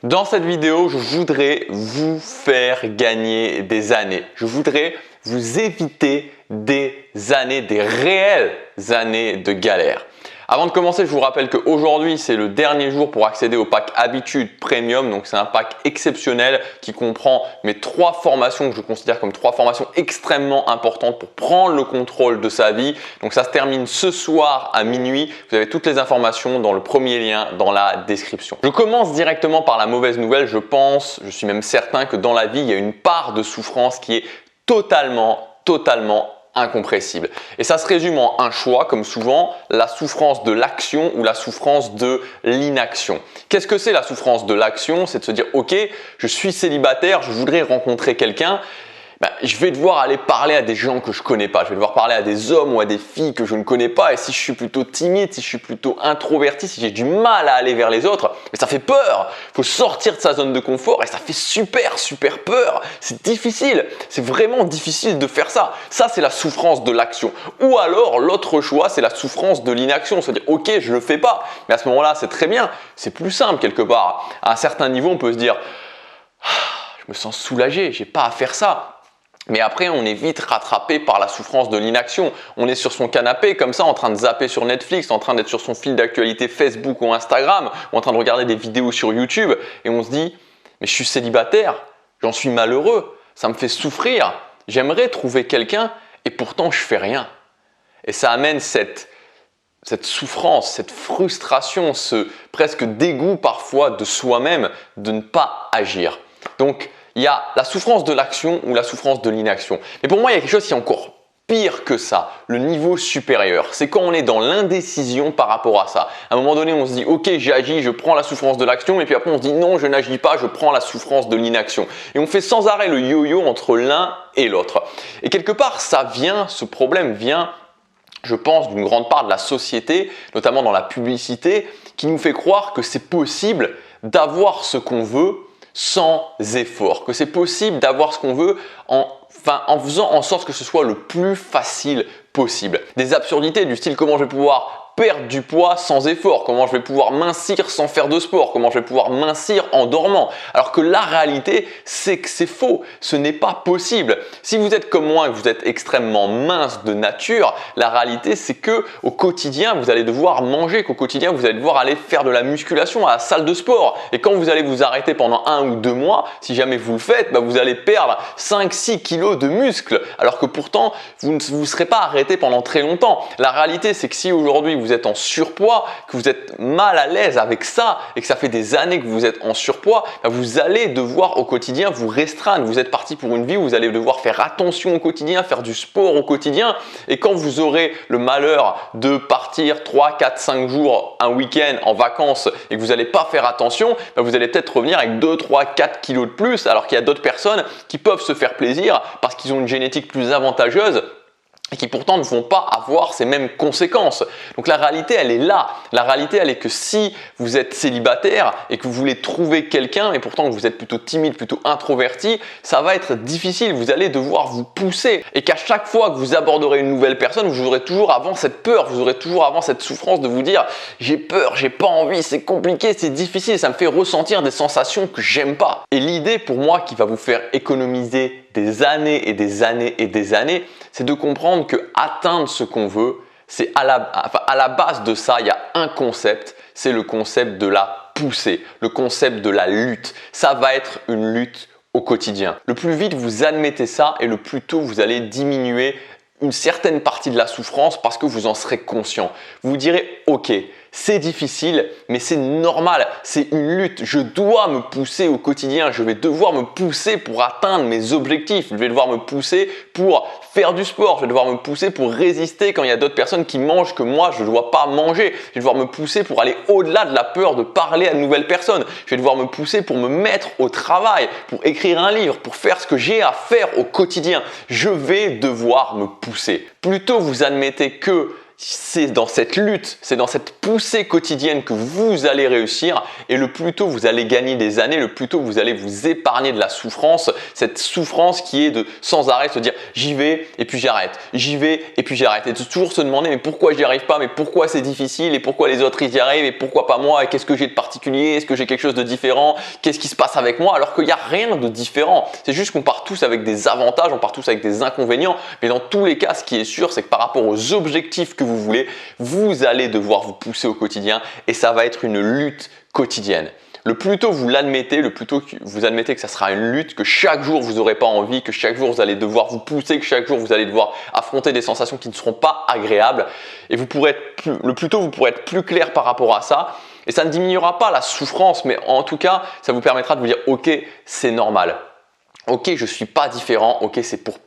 Dans cette vidéo, je voudrais vous faire gagner des années. Je voudrais vous éviter des années, des réelles années de galère. Avant de commencer, je vous rappelle qu'aujourd'hui, c'est le dernier jour pour accéder au pack Habitude Premium. Donc, c'est un pack exceptionnel qui comprend mes 3 formations que je considère comme 3 formations extrêmement importantes pour prendre le contrôle de sa vie. Donc, ça se termine ce soir à minuit. Vous avez toutes les informations dans le premier lien dans la description. Je commence directement par la mauvaise nouvelle. Je suis même certain que dans la vie, il y a une part de souffrance qui est totalement incompressible. Et ça se résume en un choix, comme souvent, la souffrance de l'action ou la souffrance de l'inaction. Qu'est-ce que c'est la souffrance de l'action? C'est de se dire, ok, je suis célibataire, je voudrais rencontrer quelqu'un. Je vais devoir aller parler à des gens que je connais pas. Je vais devoir parler à des hommes ou à des filles que je ne connais pas. Et si je suis plutôt timide, si je suis plutôt introverti, si j'ai du mal à aller vers les autres, mais ça fait peur. Il faut sortir de sa zone de confort et ça fait super peur. C'est difficile. C'est vraiment difficile de faire ça. Ça, c'est la souffrance de l'action. Ou alors, l'autre choix, c'est la souffrance de l'inaction. Se dire, ok, je le fais pas. Mais à ce moment-là, c'est très bien. C'est plus simple quelque part. À un certain niveau, on peut se dire, je me sens soulagé. J'ai pas à faire ça. Mais après, on est vite rattrapé par la souffrance de l'inaction. On est sur son canapé comme ça, en train de zapper sur Netflix, en train d'être sur son fil d'actualité Facebook ou Instagram, ou en train de regarder des vidéos sur YouTube, et on se dit « mais je suis célibataire, j'en suis malheureux, ça me fait souffrir, j'aimerais trouver quelqu'un, et pourtant je fais rien. » Et ça amène cette souffrance, cette frustration, ce presque dégoût parfois de soi-même de ne pas agir. Donc, il y a la souffrance de l'action ou la souffrance de l'inaction. Mais pour moi, il y a quelque chose qui est encore pire que ça, le niveau supérieur. C'est quand on est dans l'indécision par rapport à ça. À un moment donné, on se dit « ok, j'agis, je prends la souffrance de l'action » et puis après on se dit « non, je n'agis pas, je prends la souffrance de l'inaction ». Et on fait sans arrêt le yo-yo entre l'un et l'autre. Et quelque part, ce problème vient, je pense, d'une grande part de la société, notamment dans la publicité, qui nous fait croire que c'est possible d'avoir ce qu'on veut sans effort, que c'est possible d'avoir ce qu'on veut en faisant en sorte que ce soit le plus facile possible. Des absurdités du style comment je vais pouvoir perdre du poids sans effort, comment je vais pouvoir mincir sans faire de sport, comment je vais pouvoir mincir en dormant. Alors que la réalité, c'est que c'est faux, ce n'est pas possible. Si vous êtes comme moi et que vous êtes extrêmement mince de nature, la réalité c'est que au quotidien, vous allez devoir manger, qu'au quotidien, vous allez devoir aller faire de la musculation à la salle de sport. Et quand vous allez vous arrêter pendant 1 ou 2 mois, si jamais vous le faites, vous allez perdre 5-6 kilos de muscles. Alors que pourtant, vous ne vous serez pas arrêté pendant très longtemps. La réalité, c'est que si aujourd'hui vous êtes en surpoids, que vous êtes mal à l'aise avec ça et que ça fait des années que vous êtes en surpoids, vous allez devoir au quotidien vous restreindre. Vous êtes parti pour une vie où vous allez devoir faire attention au quotidien, faire du sport au quotidien. Et quand vous aurez le malheur de partir 3, 4, 5 jours, un week-end en vacances et que vous n'allez pas faire attention, vous allez peut-être revenir avec 2, 3, 4 kilos de plus alors qu'il y a d'autres personnes qui peuvent se faire plaisir parce qu'ils ont une génétique plus avantageuse et qui pourtant ne vont pas avoir ces mêmes conséquences. Donc la réalité, elle est là. La réalité, elle est que si vous êtes célibataire et que vous voulez trouver quelqu'un, mais pourtant que vous êtes plutôt timide, plutôt introverti, ça va être difficile. Vous allez devoir vous pousser. Et qu'à chaque fois que vous aborderez une nouvelle personne, vous aurez toujours avant cette peur, vous aurez toujours avant cette souffrance de vous dire « j'ai peur, j'ai pas envie, c'est compliqué, c'est difficile, ça me fait ressentir des sensations que j'aime pas ». Et l'idée pour moi qui va vous faire économiser des années et des années et des années, c'est de comprendre que atteindre ce qu'on veut, c'est à la base de ça, il y a un concept, c'est le concept de la poussée, le concept de la lutte. Ça va être une lutte au quotidien. Le plus vite vous admettez ça et le plus tôt vous allez diminuer une certaine partie de la souffrance parce que vous en serez conscient. Vous vous direz « ok, c'est difficile, mais c'est normal, c'est une lutte. Je dois me pousser au quotidien, je vais devoir me pousser pour atteindre mes objectifs. Je vais devoir me pousser pour faire du sport, je vais devoir me pousser pour résister quand il y a d'autres personnes qui mangent que moi je ne dois pas manger. Je vais devoir me pousser pour aller au-delà de la peur de parler à de nouvelles personnes. Je vais devoir me pousser pour me mettre au travail, pour écrire un livre, pour faire ce que j'ai à faire au quotidien. Je vais devoir me pousser. Plus tôt vous admettez que c'est dans cette lutte, c'est dans cette poussée quotidienne que vous allez réussir et le plus tôt vous allez gagner des années, le plus tôt vous allez vous épargner de la souffrance, cette souffrance qui est de sans arrêt se dire j'y vais et puis j'arrête, j'y vais et puis j'arrête et de toujours se demander mais pourquoi j'y arrive pas, mais pourquoi c'est difficile et pourquoi les autres ils y arrivent et pourquoi pas moi et qu'est-ce que j'ai de particulier, est-ce que j'ai quelque chose de différent, qu'est-ce qui se passe avec moi alors qu'il n'y a rien de différent, c'est juste qu'on part tous avec des avantages, on part tous avec des inconvénients, mais dans tous les cas ce qui est sûr c'est que par rapport aux objectifs que vous voulez, vous allez devoir vous pousser au quotidien et ça va être une lutte quotidienne. Le plus tôt vous l'admettez, le plus tôt vous admettez que ça sera une lutte, que chaque jour vous n'aurez pas envie, que chaque jour vous allez devoir vous pousser, que chaque jour vous allez devoir affronter des sensations qui ne seront pas agréables et le plus tôt vous pourrez être plus clair par rapport à ça et ça ne diminuera pas la souffrance mais en tout cas ça vous permettra de vous dire ok c'est normal, ok je ne suis pas différent, ok c'est pour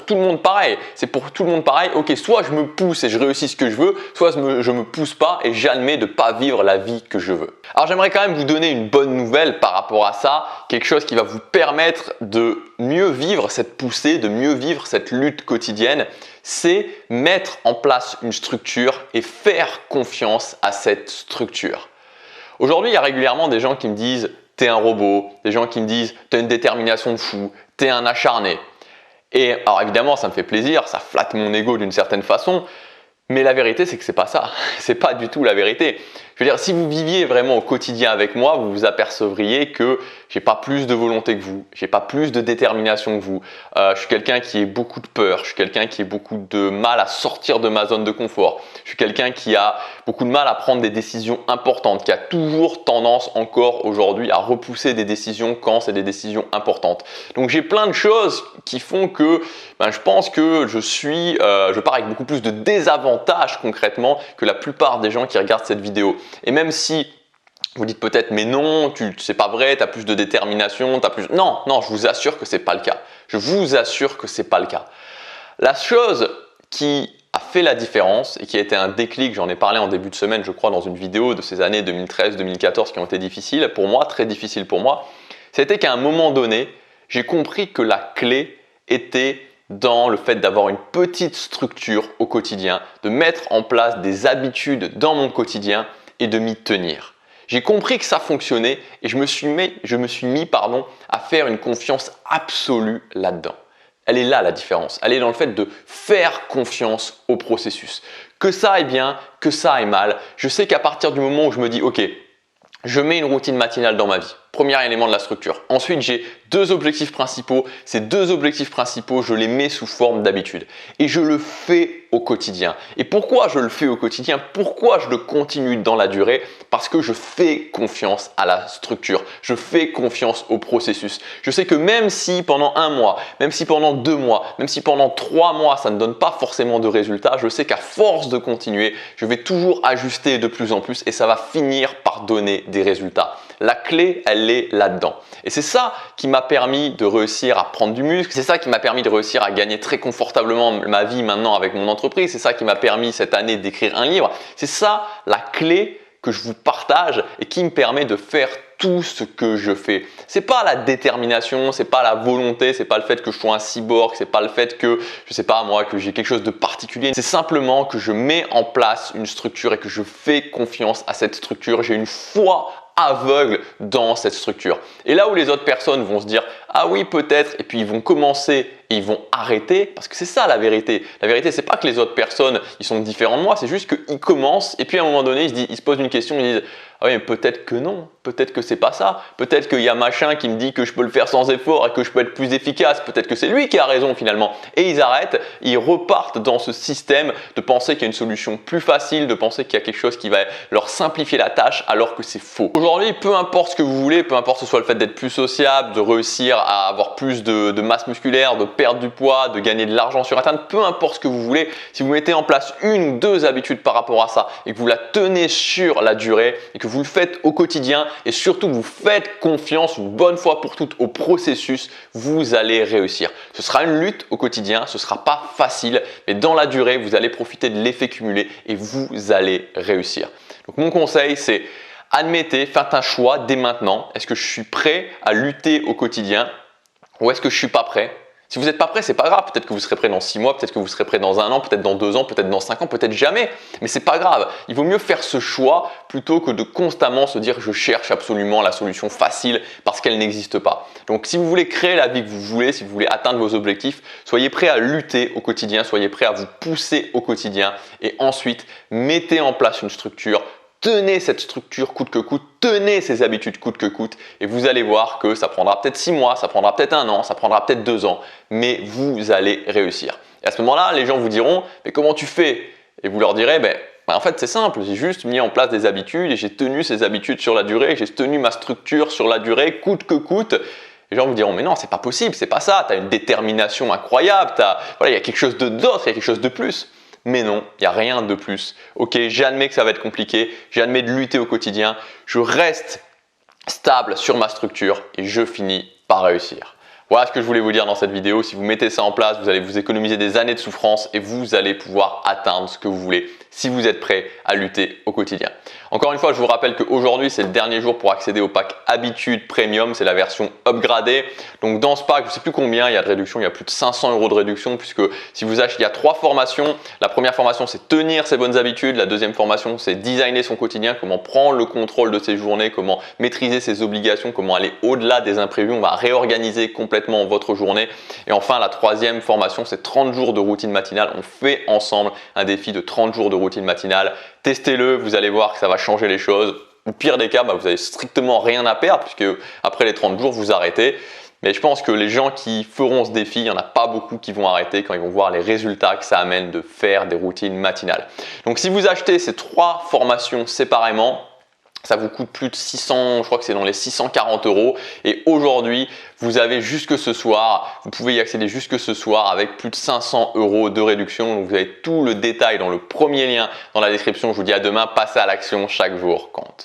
tout le monde pareil, c'est pour tout le monde pareil, ok soit je me pousse et je réussis ce que je veux, soit je me pousse pas et j'admets de ne pas vivre la vie que je veux. Alors j'aimerais quand même vous donner une bonne nouvelle par rapport à ça, quelque chose qui va vous permettre de mieux vivre cette poussée, de mieux vivre cette lutte quotidienne, c'est mettre en place une structure et faire confiance à cette structure. Aujourd'hui il y a régulièrement des gens qui me disent t'es un robot, des gens qui me disent t'as une détermination de fou, t'es un acharné. Et alors évidemment, ça me fait plaisir, ça flatte mon ego d'une certaine façon, mais la vérité, c'est que c'est pas ça. C'est pas du tout la vérité. Je veux dire, si vous viviez vraiment au quotidien avec moi, vous vous apercevriez que j'ai pas plus de volonté que vous, j'ai pas plus de détermination que vous. Je suis quelqu'un qui a beaucoup de peur, je suis quelqu'un qui a beaucoup de mal à sortir de ma zone de confort. Je suis quelqu'un qui a beaucoup de mal à prendre des décisions importantes, qui a toujours tendance encore aujourd'hui à repousser des décisions quand c'est des décisions importantes. Donc j'ai plein de choses qui font que je pense que je pars avec beaucoup plus de désavantages concrètement que la plupart des gens qui regardent cette vidéo. Et même si vous dites peut-être mais non, c'est pas vrai, tu as plus de détermination, Non, je vous assure que c'est pas le cas. Je vous assure que c'est pas le cas. La chose qui a fait la différence et qui a été un déclic, j'en ai parlé en début de semaine, je crois, dans une vidéo de ces années 2013-2014 qui ont été difficiles pour moi, très difficiles pour moi, c'était qu'à un moment donné, j'ai compris que la clé était dans le fait d'avoir une petite structure au quotidien, de mettre en place des habitudes dans mon quotidien et de m'y tenir. J'ai compris que ça fonctionnait et je me suis mis à faire une confiance absolue là-dedans. Elle est là la différence, elle est dans le fait de faire confiance au processus. Que ça aille bien, que ça aille mal, je sais qu'à partir du moment où je me dis ok, je mets une routine matinale dans ma vie, premier élément de la structure. Ensuite, j'ai deux objectifs principaux. Ces deux objectifs principaux, je les mets sous forme d'habitude. Et je le fais au quotidien. Et pourquoi je le fais au quotidien? Pourquoi je le continue dans la durée? Parce que je fais confiance à la structure. Je fais confiance au processus. Je sais que même si pendant un mois, même si pendant 2 mois, même si pendant 3 mois, ça ne donne pas forcément de résultats, je sais qu'à force de continuer, je vais toujours ajuster de plus en plus et ça va finir par donner des résultats. La clé, elle est là-dedans. Et c'est ça qui m'a permis de réussir à prendre du muscle. C'est ça qui m'a permis de réussir à gagner très confortablement ma vie maintenant avec mon entreprise. C'est ça qui m'a permis cette année d'écrire un livre. C'est ça la clé que je vous partage et qui me permet de faire tout ce que je fais. C'est pas la détermination, c'est pas la volonté, c'est pas le fait que je sois un cyborg, c'est pas le fait que, je sais pas moi, que j'ai quelque chose de particulier. C'est simplement que je mets en place une structure et que je fais confiance à cette structure. J'ai une foi aveugle dans cette structure. Et là où les autres personnes vont se dire ah oui peut-être et puis ils vont commencer et ils vont arrêter parce que c'est ça la vérité. La vérité c'est pas que les autres personnes ils sont différents de moi, c'est juste qu'ils commencent et puis à un moment donné ils se posent une question, ils disent ah oui, peut-être que non, peut-être que c'est pas ça, peut-être qu'il y a machin qui me dit que je peux le faire sans effort et que je peux être plus efficace, peut-être que c'est lui qui a raison finalement. Et ils arrêtent, ils repartent dans ce système de penser qu'il y a une solution plus facile, de penser qu'il y a quelque chose qui va leur simplifier la tâche alors que c'est faux. Aujourd'hui, peu importe ce que vous voulez, peu importe que ce soit le fait d'être plus sociable, de réussir à avoir plus de masse musculaire, de perdre du poids, de gagner de l'argent sur Internet, peu importe ce que vous voulez, si vous mettez en place 1 ou 2 habitudes par rapport à ça et que vous la tenez sur la durée et que vous le faites au quotidien et surtout vous faites confiance une bonne fois pour toutes au processus, vous allez réussir. Ce sera une lutte au quotidien, ce ne sera pas facile, mais dans la durée, vous allez profiter de l'effet cumulé et vous allez réussir. Donc mon conseil, c'est admettez, faites un choix dès maintenant. Est-ce que je suis prêt à lutter au quotidien ou est-ce que je ne suis pas prêt? Si vous n'êtes pas prêt, c'est pas grave. Peut-être que vous serez prêt dans 6 mois, peut-être que vous serez prêt dans 1 an, peut-être dans 2 ans, peut-être dans 5 ans, peut-être jamais. Mais c'est pas grave. Il vaut mieux faire ce choix plutôt que de constamment se dire je cherche absolument la solution facile parce qu'elle n'existe pas. Donc si vous voulez créer la vie que vous voulez, si vous voulez atteindre vos objectifs, soyez prêt à lutter au quotidien, soyez prêt à vous pousser au quotidien et ensuite mettez en place une structure. Tenez cette structure coûte que coûte, tenez ces habitudes coûte que coûte et vous allez voir que ça prendra peut-être 6 mois, ça prendra peut-être 1 an, ça prendra peut-être 2 ans, mais vous allez réussir. Et à ce moment-là, les gens vous diront « mais comment tu fais ?» Et vous leur direz « en fait c'est simple, j'ai juste mis en place des habitudes et j'ai tenu ces habitudes sur la durée, j'ai tenu ma structure sur la durée coûte que coûte. » Les gens vous diront « mais non, c'est pas possible, c'est pas ça, tu as une détermination incroyable, il y a quelque chose d'autre, il y a quelque chose de plus. » Mais non, il n'y a rien de plus. Ok, j'admets que ça va être compliqué, j'admets de lutter au quotidien, je reste stable sur ma structure et je finis par réussir. Voilà ce que je voulais vous dire dans cette vidéo. Si vous mettez ça en place, vous allez vous économiser des années de souffrance et vous allez pouvoir atteindre ce que vous voulez si vous êtes prêt à lutter au quotidien. Encore une fois, je vous rappelle qu'aujourd'hui, c'est le dernier jour pour accéder au pack Habitude Premium. C'est la version upgradée. Donc dans ce pack, je ne sais plus combien il y a de réduction. Il y a plus de 500 € de réduction puisque si vous achetez, il y a 3 formations. La première formation, c'est tenir ses bonnes habitudes. La deuxième formation, c'est designer son quotidien, comment prendre le contrôle de ses journées, comment maîtriser ses obligations, comment aller au-delà des imprévus. On va réorganiser complètement votre journée. Et enfin, la troisième formation, c'est 30 jours de routine matinale. On fait ensemble un défi de 30 jours de routine matinale. Testez-le, vous allez voir que ça va changer les choses. Au pire des cas, vous n'avez strictement rien à perdre puisque après les 30 jours, vous arrêtez. Mais je pense que les gens qui feront ce défi, il n'y en a pas beaucoup qui vont arrêter quand ils vont voir les résultats que ça amène de faire des routines matinales. Donc si vous achetez ces 3 formations séparément, ça vous coûte plus de 600, je crois que c'est dans les 640 €. Et aujourd'hui, vous avez jusque ce soir, vous pouvez y accéder jusque ce soir avec plus de 500 € de réduction. Donc vous avez tout le détail dans le premier lien dans la description. Je vous dis à demain, passez à l'action, chaque jour compte.